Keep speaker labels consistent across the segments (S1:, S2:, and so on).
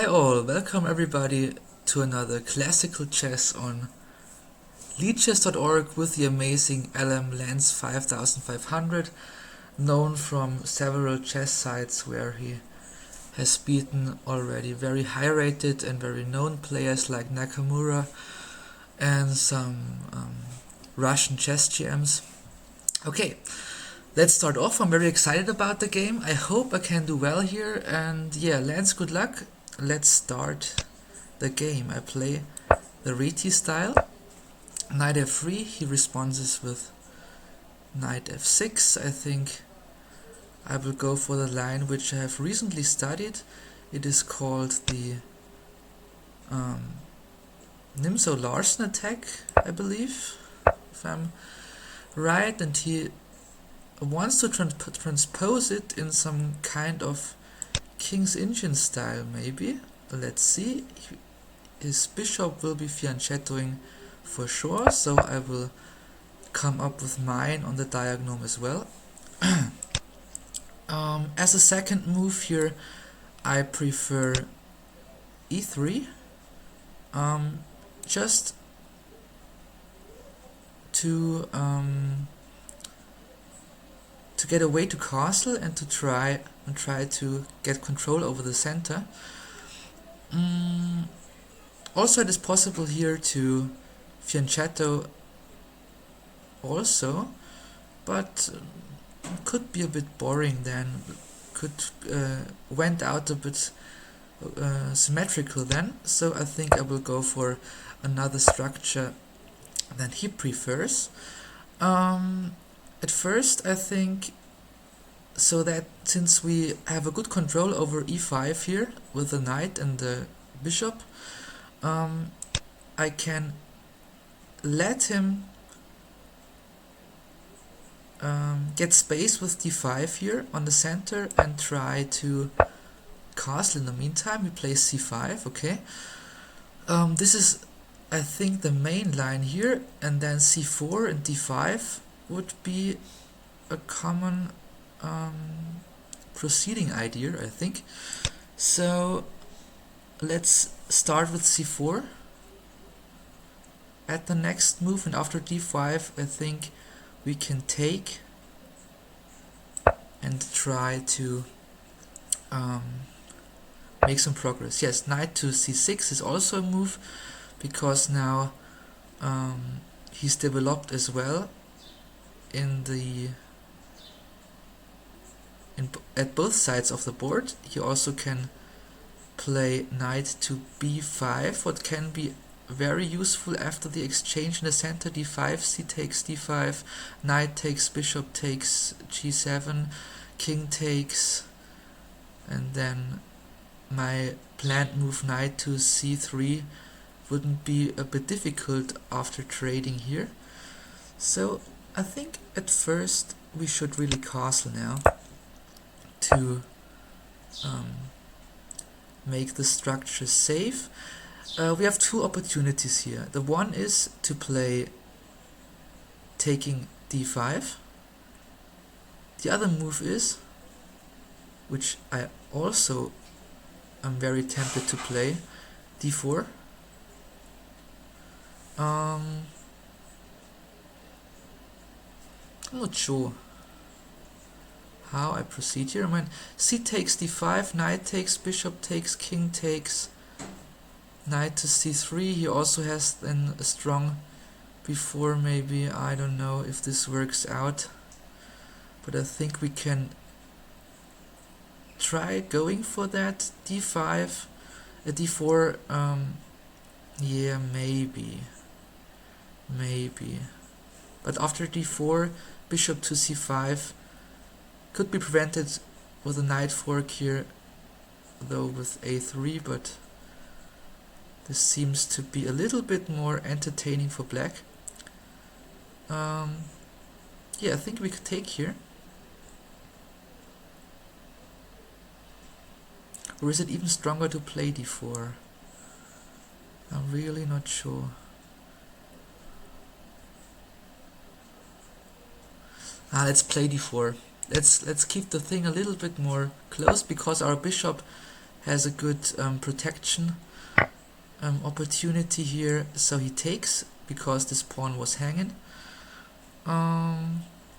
S1: Hi all, welcome everybody to another classical chess on leadchess.org with the amazing LM Lance5500, known from several chess sites where he has beaten already very high rated and very known players like Nakamura and some Russian chess GMs. Okay, let's start off. I'm very excited about the game. I hope I can do well here, and yeah, Lance, good luck. Let's start the game. I play the Reti style. Knight f3, he responds with knight f6. I think I will go for the line which I have recently studied. It is called the Nimzo-Larsen attack, I believe, if I'm right, and he wants to transpose it in some kind of King's Indian style, maybe. Let's see. His bishop will be fianchettoing for sure, so I will come up with mine on the diagonal as well. As a second move here, I prefer e3, just to get away to castle and to try to get control over the center. Also, it is possible here to fianchetto also, but could be a bit boring then. Went out a bit symmetrical then, so I think I will go for another structure that he prefers. At first, I think, so that since we have a good control over e5 here with the knight and the bishop, I can let him get space with d5 here on the center and try to castle in the meantime. He plays c5, okay. This is, I think, the main line here, and then c4 and d5 would be a common proceeding idea, I think. So let's start with c4 at the next move, and after d5 I think we can take and try to make some progress. Yes, knight to c6 is also a move, because now he's developed as well at both sides of the board. He also can play knight to b5, what can be very useful after the exchange in the center. d5, c takes d5, knight takes, bishop takes g7, king takes, and then my planned move knight to c3 wouldn't be a bit difficult after trading here. So I think at first we should really castle now to make the structure safe. We have two opportunities here. The one is to play taking d5. The other move is, which I also am very tempted to play, d4. I'm not sure how I proceed here. I mean, c takes d5, knight takes, bishop takes, king takes, knight to c3. He also has then a strong before, maybe. I don't know if this works out, but I think we can try going for that. d5, d4, yeah, maybe, but after d4, bishop to c5 could be prevented with a knight fork here, though with a3, but this seems to be a little bit more entertaining for black. Yeah, I think we could take here. Or is it even stronger to play d4? I'm really not sure. Let's play d4. Let's keep the thing a little bit more close, because our bishop has a good protection opportunity here, so he takes because this pawn was hanging.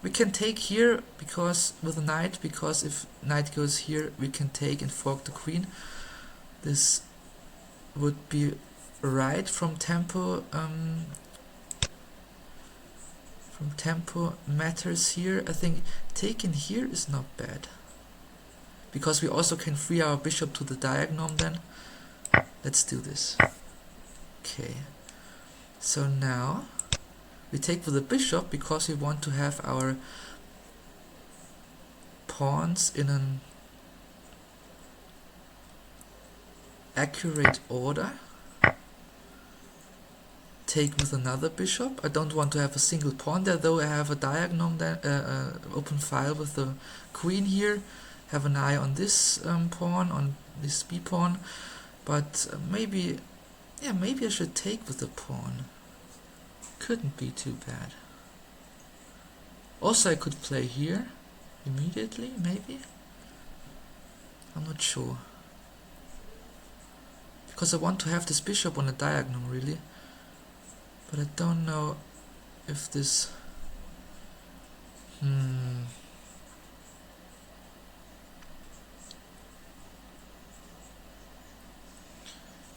S1: We can take here because with the knight, because if knight goes here we can take and fork the queen. This would be right from tempo matters here. I think taking here is not bad, because we also can free our bishop to the diagonal then. Let's do this. Okay, so now we take with the bishop because we want to have our pawns in an accurate order. Take with another bishop. I don't want to have a single pawn there, though I have a diagonal then, open file with the queen here. Have an eye on this pawn, on this b pawn, but maybe I should take with the pawn. Couldn't be too bad. Also I could play here immediately, maybe? I'm not sure. Because I want to have this bishop on a diagonal, really. But I don't know if this...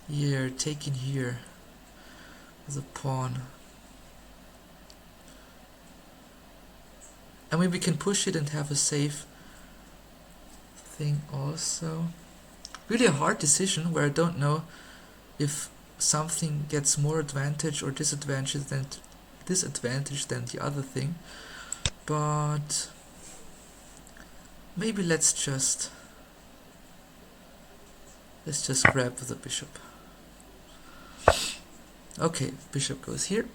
S1: Yeah, taking here with a pawn. I mean, we can push it and have a safe thing also. Really a hard decision where I don't know if something gets more advantage or disadvantage than the other thing. But maybe let's just grab with the bishop. Okay, bishop goes here.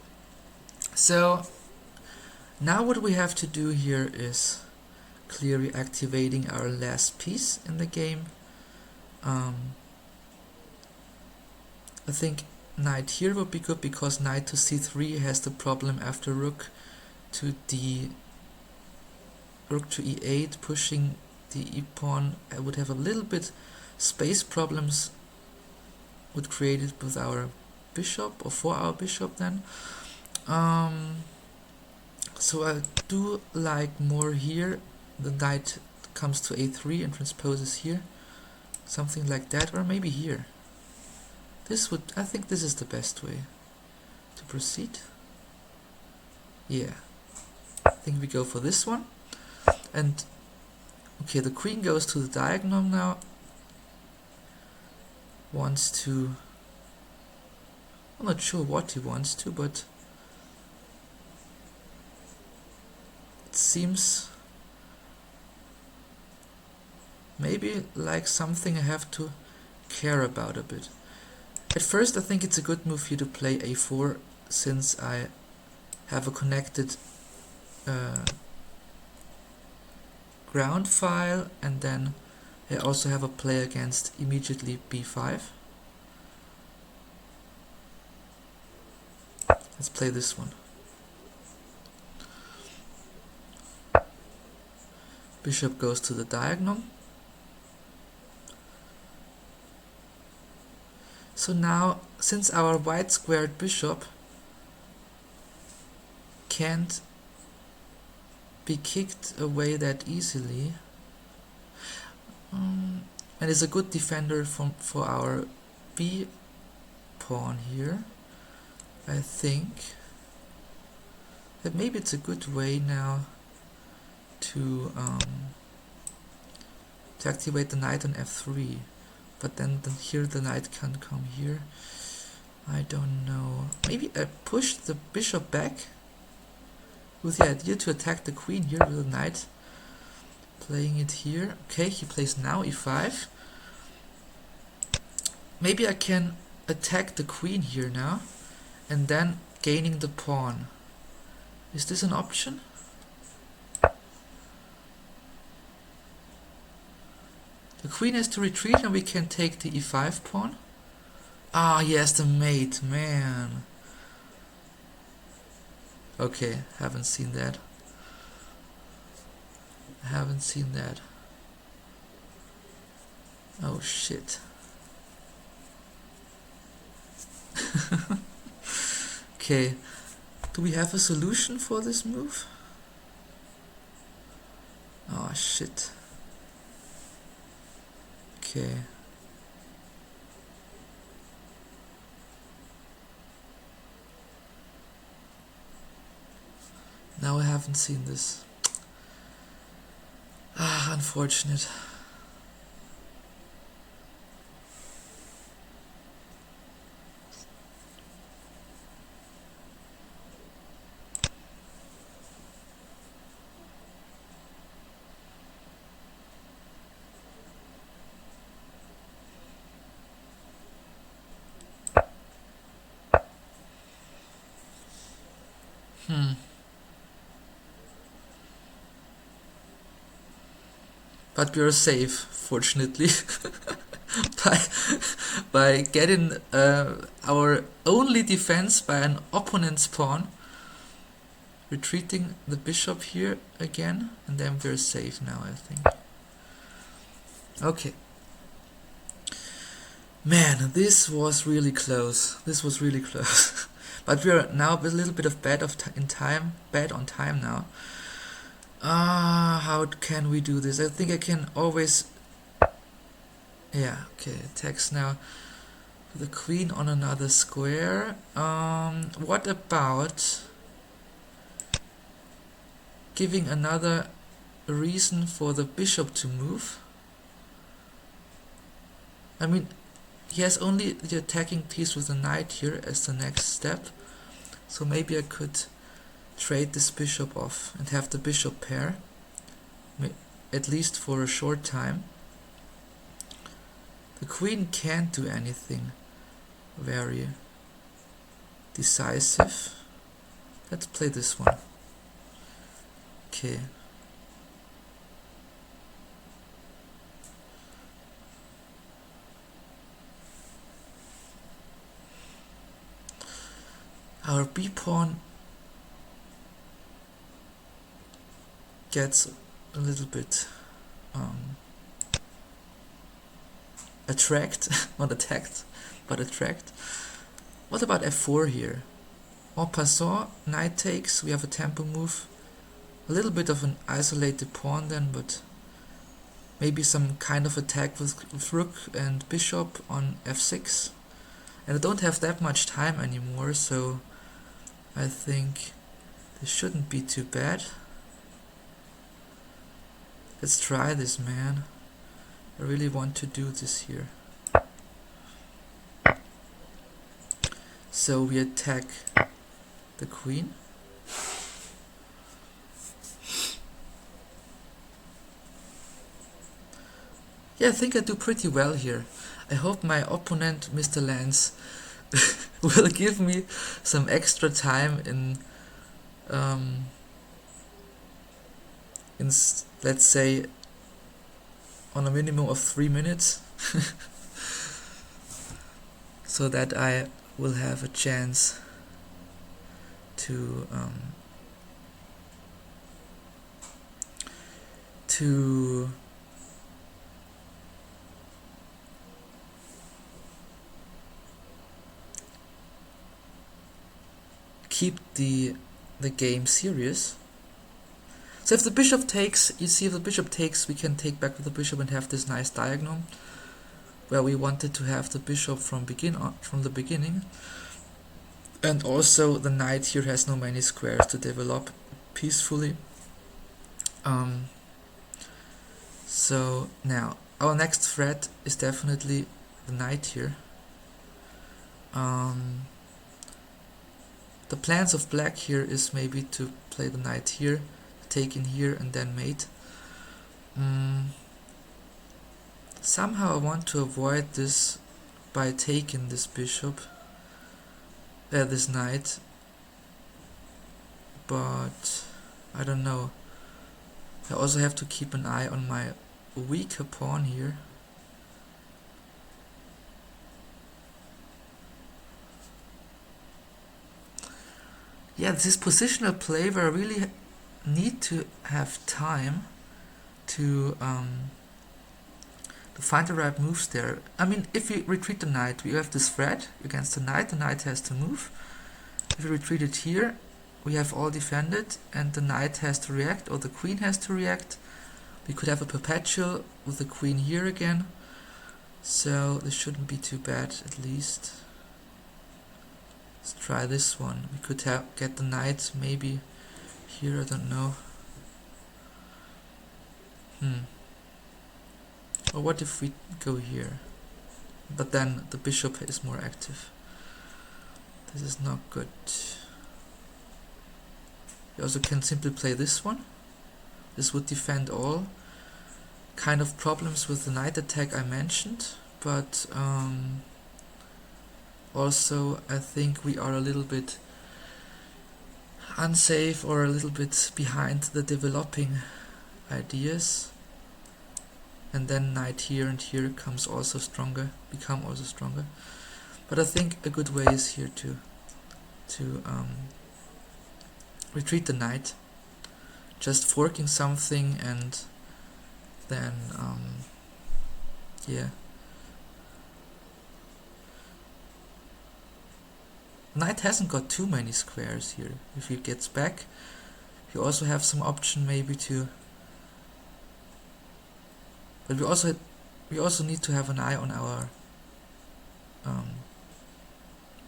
S1: So now what we have to do here is clearly activating our last piece in the game. I think knight here would be good, because knight to c3 has the problem after rook to e8, pushing the e-pawn. I would have a little bit space problems would create it with our bishop, or for our bishop then. So I do like more here. The knight comes to a3 and transposes here. Something like that, or maybe here. I think this is the best way to proceed. Yeah, I think we go for this one. And okay, the queen goes to the diagonal now. Wants to... I'm not sure what he wants to, but it seems maybe like something I have to care about a bit. At first I think it's a good move here to play a4, since I have a connected ground file, and then I also have a play against immediately b5. Let's play this one. Bishop goes to the diagonal. So now, since our white squared bishop can't be kicked away that easily, and is a good defender for our b pawn here, I think that maybe it's a good way now to activate the knight on f3. But then here the knight can come here. I don't know. Maybe I push the bishop back with the idea to attack the queen here with the knight. Playing it here. Okay, he plays now e5. Maybe I can attack the queen here now, and then gaining the pawn. Is this an option? The queen has to retreat and we can take the e5 pawn. Ah, yes, the mate, man. Okay, haven't seen that. Oh shit. Okay, do we have a solution for this move? Oh shit. Okay. Now I haven't seen this. Ah, unfortunate. But we are safe, fortunately, by by getting our only defense by an opponent's pawn, retreating the bishop here again, and then we're safe now, I think. Okay. Man, this was really close. This was really close. But we are now a little bit of bad on time now. How can we do this? I think I can always... Yeah, okay, attacks now the queen on another square. What about giving another reason for the bishop to move? I mean, he has only the attacking piece with the knight here as the next step. So maybe I could trade this bishop off and have the bishop pair, at least for a short time. The queen can't do anything very decisive. Let's play this one. Okay. Our b-pawn gets a little bit not attacked, but attract. What about f4 here? En passant, knight takes, we have a tempo move. A little bit of an isolated pawn then, but maybe some kind of attack with rook and bishop on f6. And I don't have that much time anymore, so I think this shouldn't be too bad. Let's try this, man. I really want to do this here. So we attack the queen. Yeah, I think I do pretty well here. I hope my opponent, Mr. Lance, will give me some extra time in let's say on a minimum of 3 minutes so that I will have a chance to keep the game serious. So if the bishop takes, you see, if the bishop takes, we can take back with the bishop and have this nice diagonal where we wanted to have the bishop from the beginning. And also the knight here has no many squares to develop peacefully. So now our next threat is definitely the knight here. The plans of black here is maybe to play the knight here, take in here and then mate. Somehow I want to avoid this by taking this bishop, this knight, but I don't know. I also have to keep an eye on my weaker pawn here. Yeah, this positional play where I really need to have time to find the right moves there. I mean, if we retreat the knight, we have this threat against the knight has to move. If we retreat it here, we have all defended, and the knight has to react, or the queen has to react. We could have a perpetual with the queen here again, so this shouldn't be too bad, at least. Let's try this one. We could get the knight maybe here, I don't know. Or what if we go here? But then the bishop is more active. This is not good. You also can simply play this one. This would defend all kind of problems with the knight attack I mentioned, but also I think we are a little bit unsafe or a little bit behind the developing ideas. And then knight here and here become also stronger. But I think a good way is here to retreat the knight, just forking something, and then yeah. Knight hasn't got too many squares here. If he gets back, you also have some option maybe to. But we also need to have an eye on our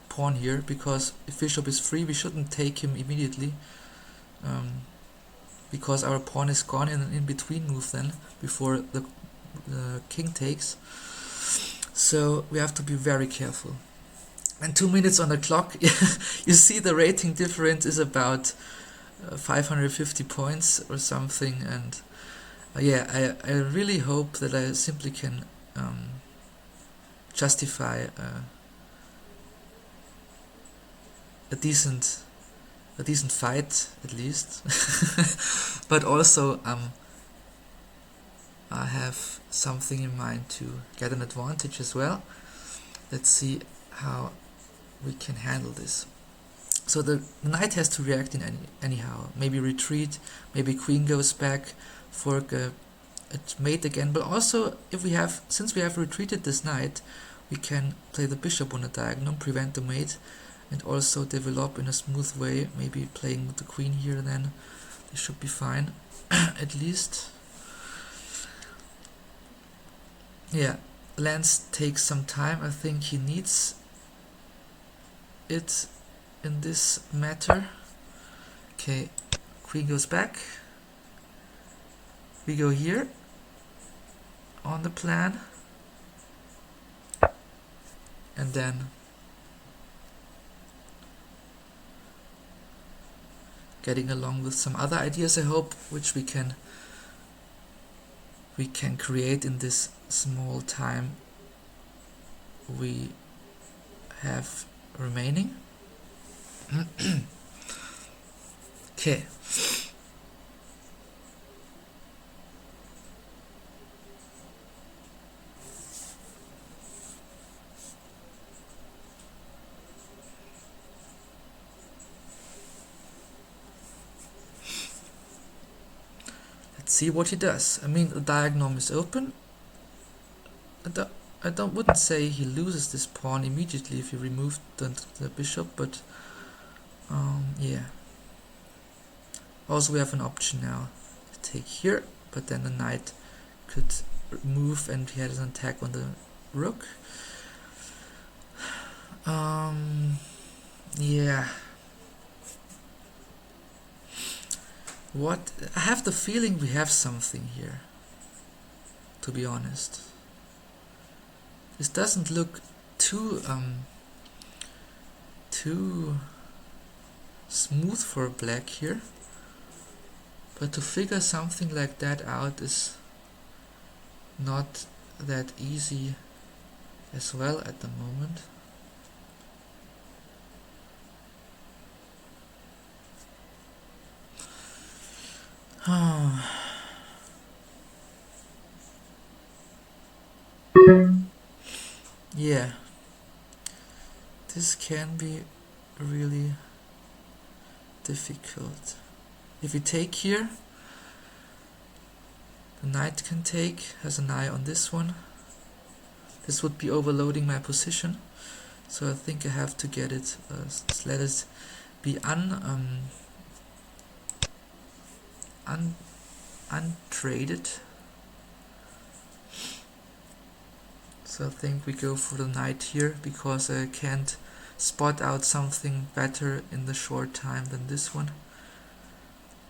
S1: pawn here, because if bishop is free, we shouldn't take him immediately, because our pawn is gone in an in-between move then, before the king takes. So we have to be very careful. And 2 minutes on the clock. You see the rating difference is about 550 points or something, and yeah, I really hope that I simply can justify a decent fight at least. But also I have something in mind to get an advantage as well. Let's see how we can handle this. So the knight has to react in anyhow. Maybe retreat, maybe queen goes back, fork a mate again. But also, since we have retreated this knight, we can play the bishop on the diagonal, prevent the mate, and also develop in a smooth way. Maybe playing with the queen here. Then this should be fine, at least. Yeah, Lance takes some time. I think he needs it in this matter. Okay, queen goes back. We go here on the plan, and then getting along with some other ideas, I hope, which we can create in this small time we have remaining. Okay. Let's see what he does. I mean, the diagonal is open. I wouldn't say he loses this pawn immediately if you remove the bishop, but yeah. Also, we have an option now to take here, but then the knight could move, and he has an attack on the rook. Yeah. I have the feeling we have something here, to be honest. This doesn't look too smooth for black here, but to figure something like that out is not that easy as well at the moment. Yeah, this can be really difficult. If we take here, the knight can take, has an eye on this one. This would be overloading my position, so I think I have to get it, let it be untraded. So I think we go for the knight here, because I can't spot out something better in the short time than this one.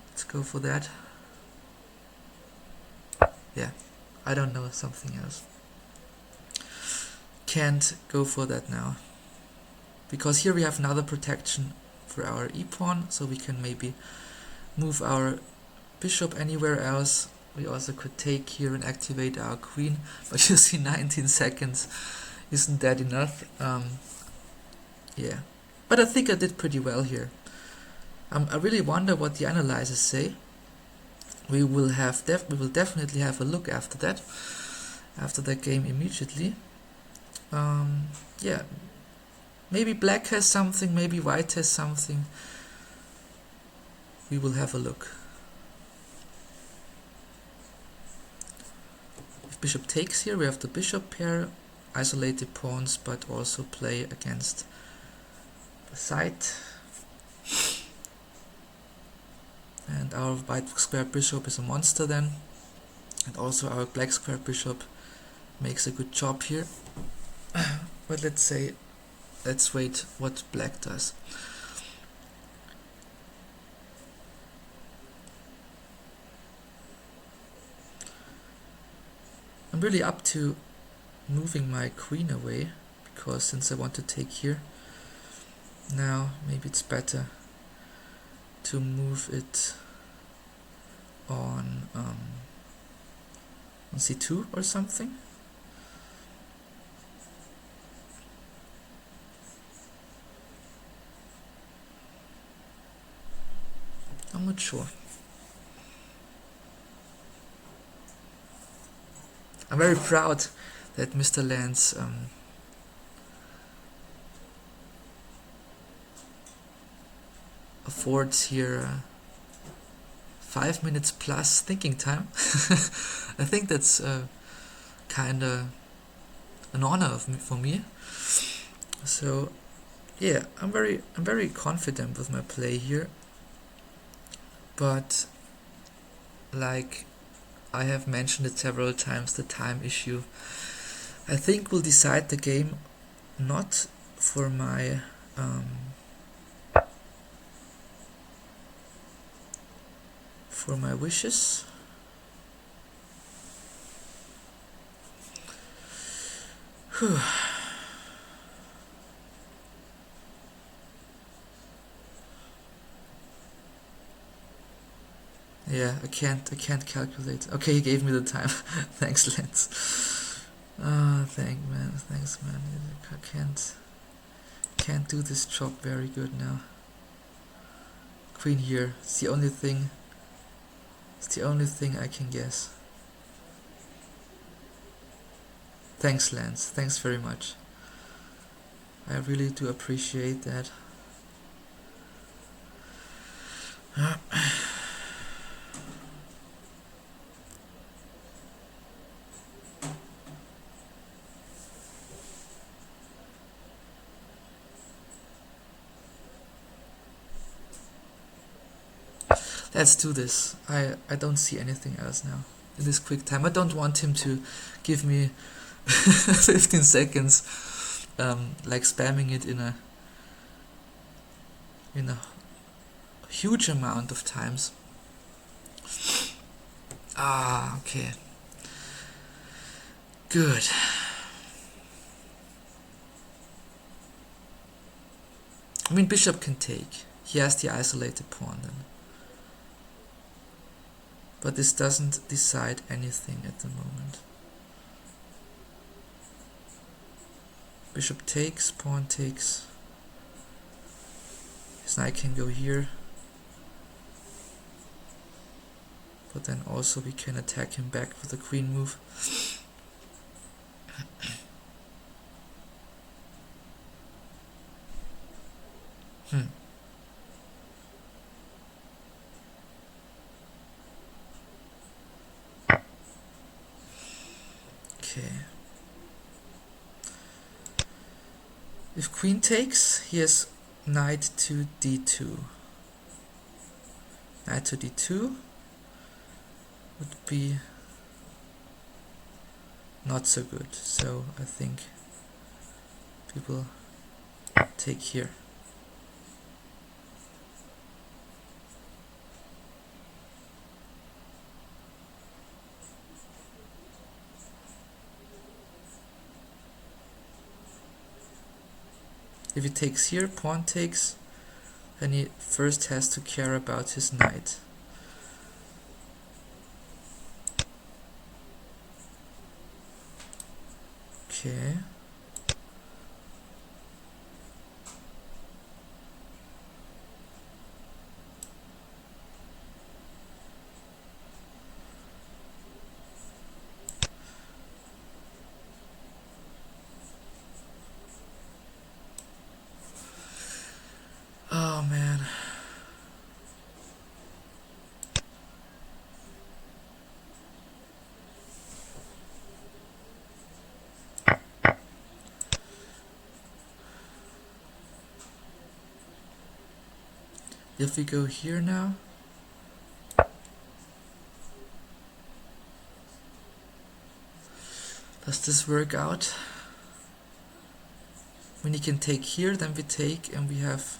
S1: Let's go for that. Yeah, I don't know, something else. Can't go for that now, because here we have another protection for our e-pawn, so we can maybe move our bishop anywhere else. We also could take here and activate our queen, but you see 19 seconds, isn't that enough? Yeah, but I think I did pretty well here. I really wonder what the analyzers say. We will definitely have a look after that game immediately. Yeah, maybe black has something, maybe white has something. We will have a look. If bishop takes here, we have the bishop pair, isolated pawns, but also play against the side. And our white square bishop is a monster then. And also our black square bishop makes a good job here. But let's wait what black does. I'm really up to moving my queen away, because since I want to take here, now maybe it's better to move it on c2 or something. I'm not sure. I'm very proud that Mr. Lance affords here 5 minutes plus thinking time. I think that's kinda an honor for me. So yeah, I'm very confident with my play here. But like I have mentioned it several times, the time issue, I think, will decide the game, not for my wishes. Yeah, I can't calculate. Okay, he gave me the time. Thanks, Lance. Thanks, man. I can't do this job very good now. Queen here. It's the only thing I can guess. Thanks, Lance. Thanks very much. I really do appreciate that. Let's do this. I don't see anything else now in this quick time. I don't want him to give me 15 seconds like spamming it in a huge amount of times. Okay. Good. I mean, bishop can take. He has the isolated pawn then. But this doesn't decide anything at the moment. Bishop takes, pawn takes. His knight can go here. But then also we can attack him back with the queen move. Okay. If queen takes, he has knight to d2. Knight to d2 would be not so good, so I think people take here. If he takes here, pawn takes, then he first has to care about his knight. Okay. Oh man. If we go here now, does this work out? When he can take here, then we take, and we have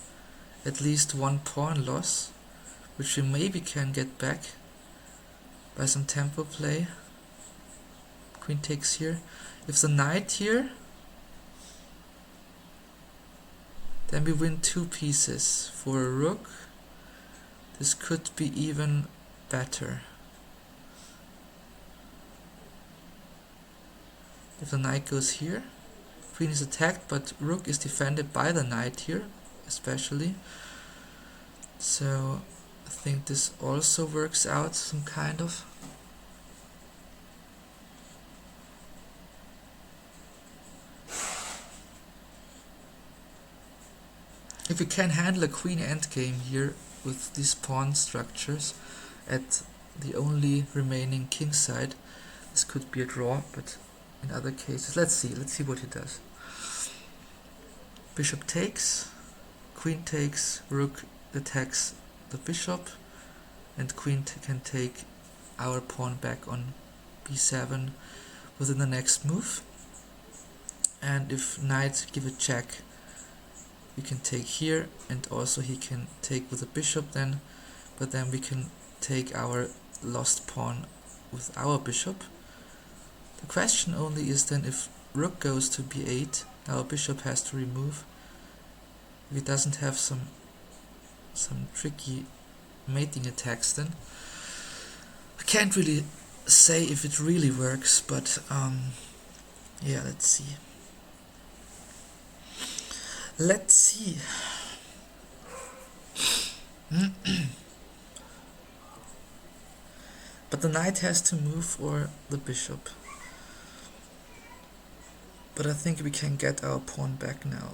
S1: at least one pawn loss, which we maybe can get back by some tempo play. Queen takes here. If the knight here, then we win 2 pieces. For a rook, this could be even better. If the knight goes here, queen is attacked, but rook is defended by the knight here, especially. So I think this also works out some kind of. If we can handle a queen endgame here with these pawn structures at the only remaining king side, this could be a draw, but in other cases, let's see what he does. Bishop takes, queen takes, rook attacks the bishop, and queen can take our pawn back on b7 within the next move. And if knight give a check, we can take here, and also he can take with the bishop then, but then we can take our lost pawn with our bishop. The question only is then, if rook goes to b8, our bishop has to remove. If he doesn't have some tricky mating attacks, then I can't really say if it really works, but yeah, let's see. Let's see. But the knight has to move, or the bishop. But I think we can get our pawn back now,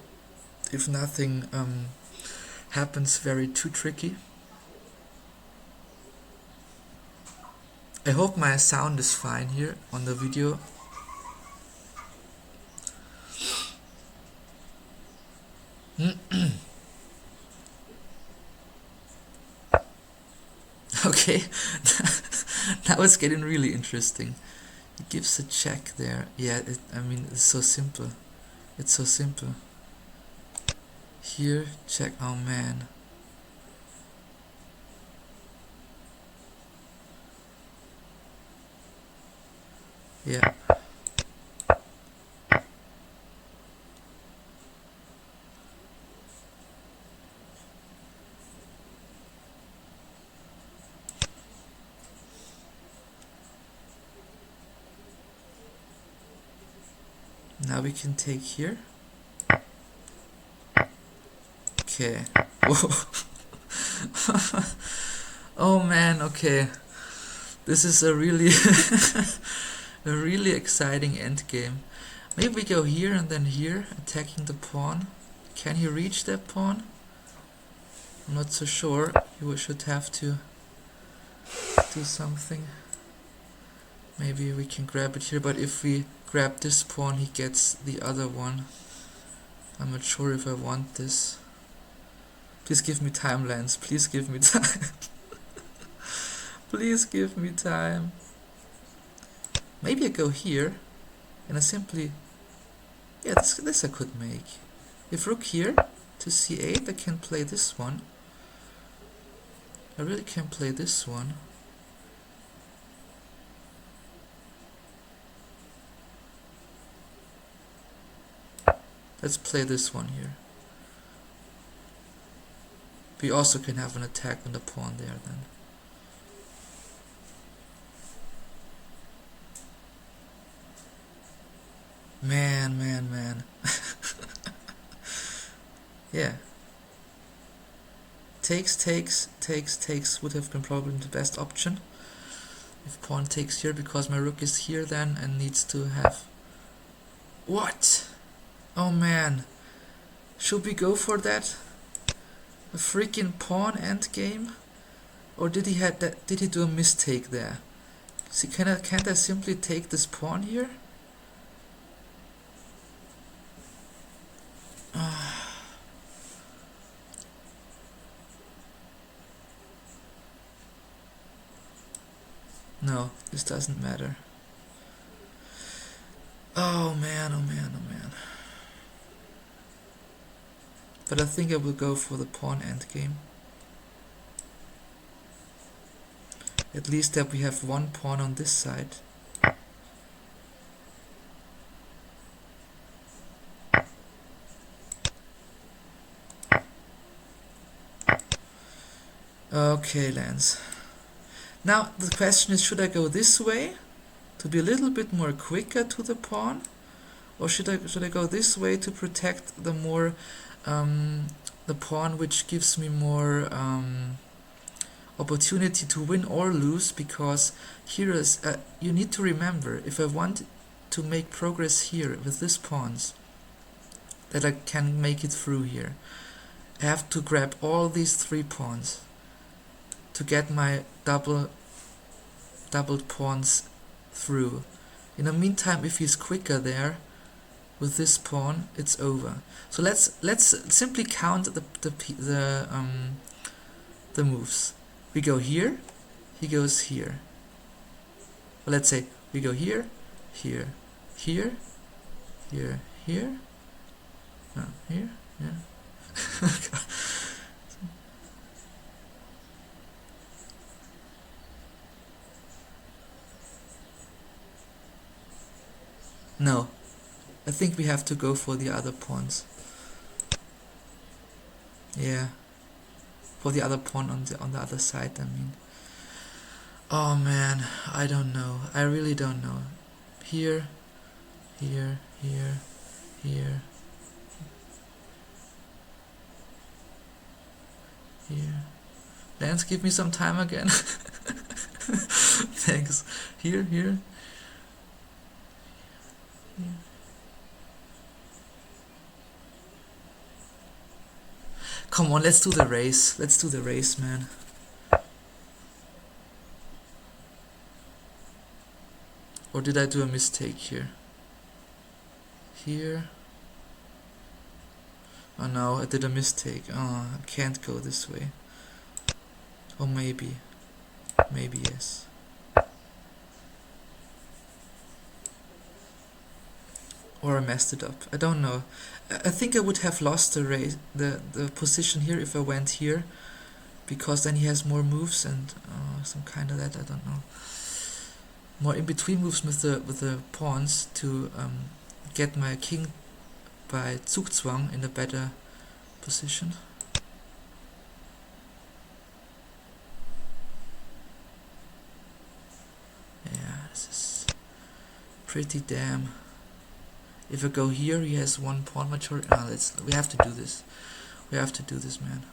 S1: if nothing happens very too tricky. I hope my sound is fine here on the video. Okay, now it's getting really interesting. He gives a check there. Yeah, I mean, it's so simple. It's so simple. Here, check. Oh man. Yeah. Now we can take here. Okay. Oh man, okay. This is a really a really exciting endgame. Maybe we go here and then here, attacking the pawn. Can he reach that pawn? I'm not so sure. You should have to do something. Maybe we can grab it here, but if we grab this pawn, he gets the other one. I'm not sure if I want this. Please give me time, Lance. Please give me time. Please give me time. Maybe I go here and I simply... Yeah, this I could make. If rook here to c8, I can play this one. I really can play this one. Let's play this one here. We also can have an attack on the pawn there then. Man. Yeah. Takes would have been probably the best option. If pawn takes here, because my rook is here then and needs to have... What? Oh man. Should we go for that? A freaking pawn endgame? Or did he do a mistake there? See, can't I simply take this pawn here? No, this doesn't matter. Oh man. But I think I will go for the pawn endgame. At least that we have one pawn on this side. Okay, Lance. Now the question is, should I go this way to be a little bit more quicker to the pawn, or should I go this way to protect the more the pawn, which gives me more opportunity to win or lose? Because here is you need to remember, if I want to make progress here with these pawns, that I can make it through here, I have to grab all these three pawns to get my doubled pawns through. In the meantime, if he's quicker there with this pawn, it's over. So let's simply count the moves. We go here, he goes here. Well, let's say we go here, here, here, here, here, here, yeah. No, I think we have to go for the other pawns. Yeah, for the other pawn on the other side, I mean. Oh man, I don't know. I really don't know. Here, here, here, here, here. Lance, give me some time again. Thanks. Here, here. Here. Come on, let's do the race. Let's do the race, man. Or did I do a mistake here? Here. Oh no, I did a mistake. Oh, I can't go this way. Or maybe. Maybe yes. Or I messed it up. I don't know. I think I would have lost the race, the position here if I went here, because then he has more moves and some kind of that. I don't know. More in between moves with the pawns to get my king by Zugzwang in a better position. Yeah, this is pretty damn. If I go here, he has one pawn majority. We have to do this. We have to do this, man.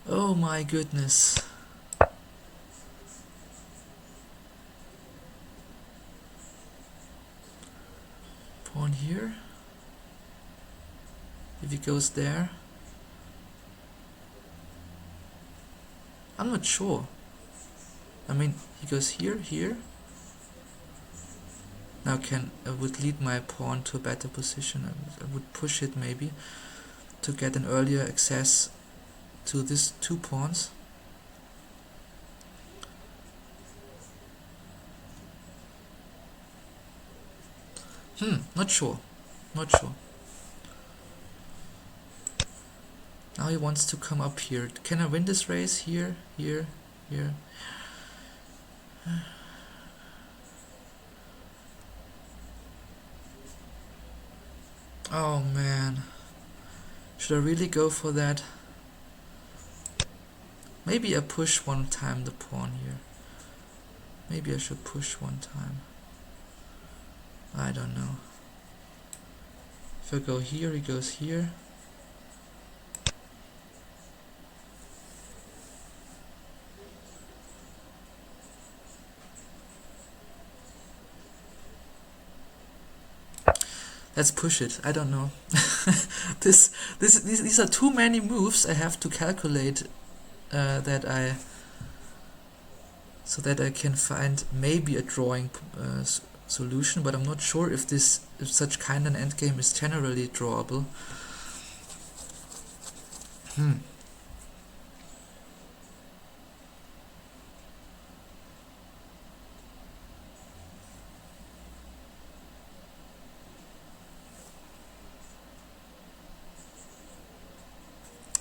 S1: Oh my goodness. Pawn here. If he goes there, I'm not sure. I mean, he goes here, here. Now I would lead my pawn to a better position. I would push it maybe to get an earlier access to these two pawns. Not sure. Not sure. Now he wants to come up here. Can I win this race? Here, here, here. Oh man. Should I really go for that? Maybe I push one time the pawn here. Maybe I should push one time. I don't know. If I go here, he goes here. Let's push it. I don't know. These are too many moves I have to calculate so that I can find maybe a drawing solution, but I'm not sure if such kind of endgame is generally drawable.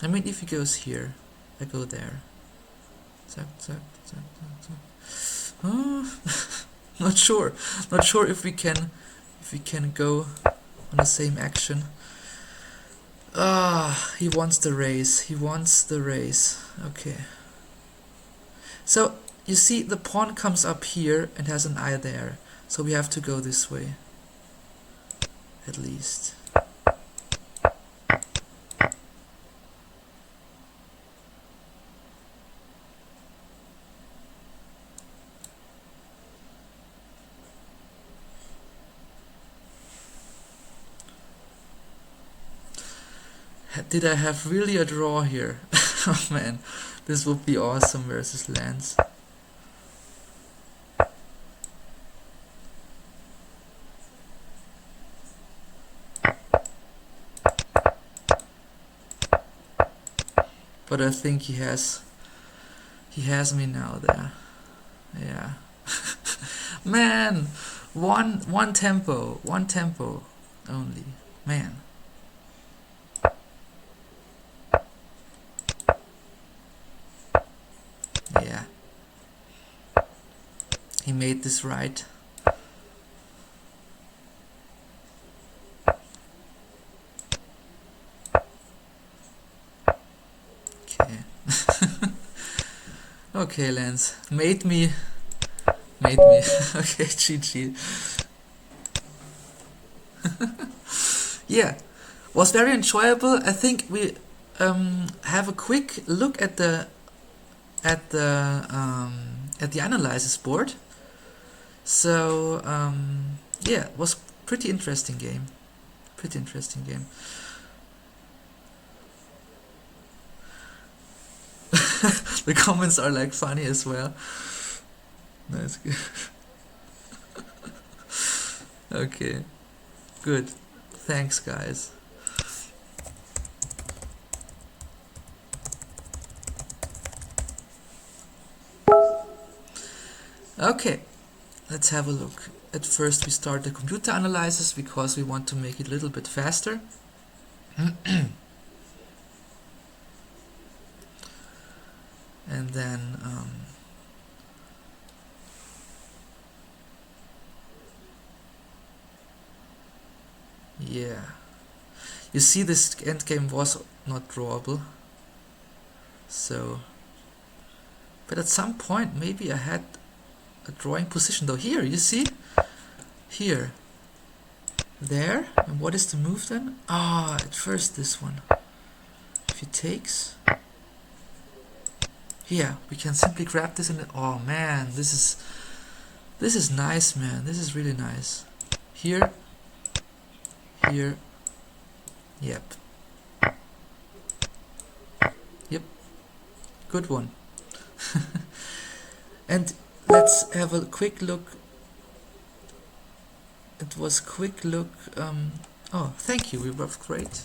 S1: I mean, if he goes here, I go there. Zack, zack, zack, zack, zack. Oh, not sure if we can go on the same action. He wants the race. Okay. So you see, the pawn comes up here and has an eye there. So we have to go this way, at least. Did I have really a draw here? Oh man, this would be awesome versus Lance. But I think he has me now there. Yeah. Man, one tempo only. Man. Yeah. He made this right. Okay. Okay, Lance. Made me. Okay, GG. Yeah. Was very enjoyable. I think we have a quick look at the analysis board. So yeah, it was pretty interesting game. The comments are like funny as well. Nice. Okay, good. Thanks, guys. Okay, let's have a look. At first we start the computer analysis because we want to make it a little bit faster. And then yeah, you see this endgame was not drawable, so but at some point maybe I had a drawing position though. Here, you see? Here. There. And what is the move then? At first this one. If he takes... Here, we can simply grab this and... Oh man, this is nice, man. This is really nice. Here. Here. Yep. good one. And let's have a quick look. It was quick look. Oh, thank you, we worked great.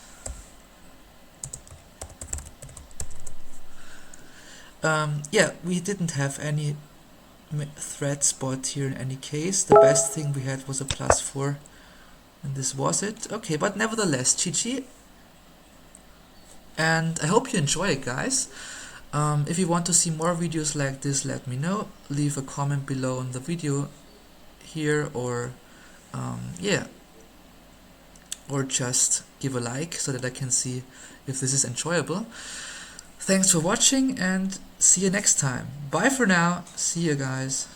S1: Yeah, we didn't have any threat spot here in any case. The best thing we had was a +4, and this was it. Okay, but nevertheless, GG. And I hope you enjoy it, guys. If you want to see more videos like this, let me know. Leave a comment below on the video here, or yeah, or just give a like so that I can see if this is enjoyable. Thanks for watching and see you next time. Bye for now. See you guys.